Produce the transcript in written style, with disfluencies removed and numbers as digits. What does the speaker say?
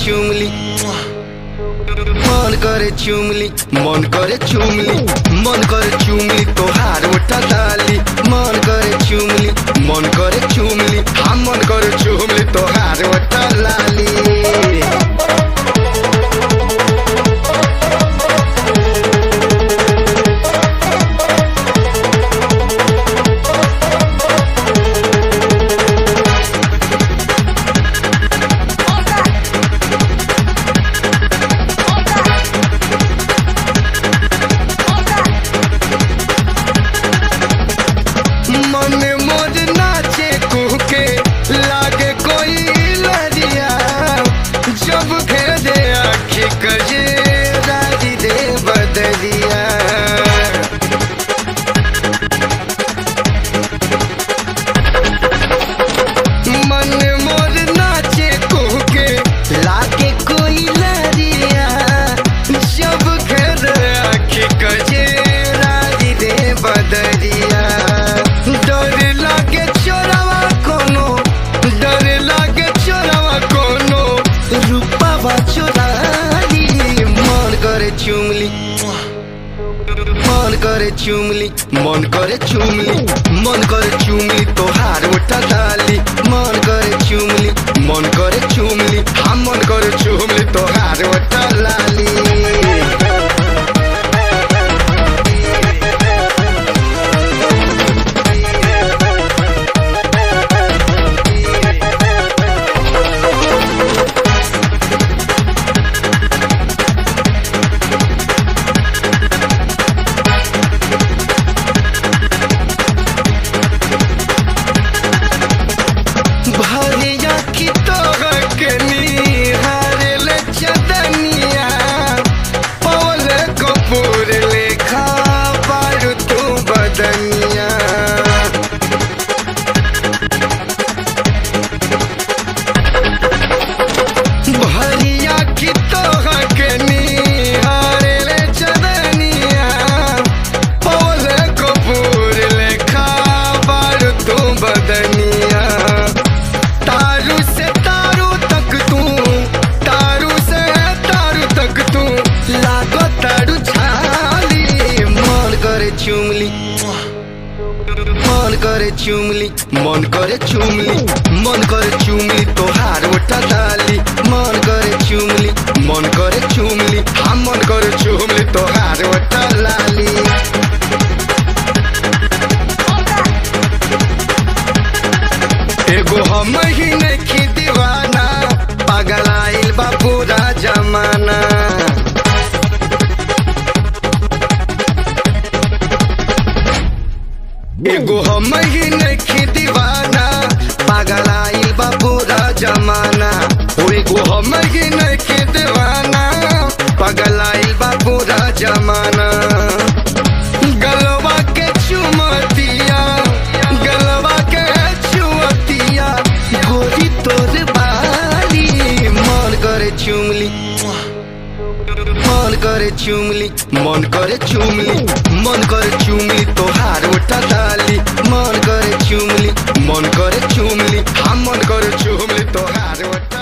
चुमली, मन करे चुमली, मन करे चुमली, मन करे चुमली तोहार उठा डाली। मन करे चुमली, मन करे चुमली, हाँ मन करे चुमली तोहार उठा लाली। चुमली, मन करे चुमली, मन करे चुमली, मन करे चुमली तोहार उठा डाली। मन करे चुमली, मन करे चुमली, हाँ मन करे चुमली तोहार उठा लाली। चुमली, मन करे चुमली, मन करे चुमली, मन करे चुमली तोहार उठा डाली। मन करे चुमली, मन करे चुमली, हाँ मन करे चुमली तोहार उठा लाली। एगो हम ही नहीं दीवाना, पागल आइल बा पूरा जमाना। एगो हम ही नहीं दीवाना, पागल आइल बा पूरा जमाना। एगो हम ही नहीं दीवाना, पागल आइल बा पूरा जमाना। गलवा के चुमतिया, गलवा के चुमतिया, गोरी तोर बाली। मन करे चुमली, मन करे चुमली, मन करे चुमली, मन करे चुमली तोहार उठा डाली। मन करे चुमली, मन करे चुमली, हाँ मन करे चुमली तोहार उठा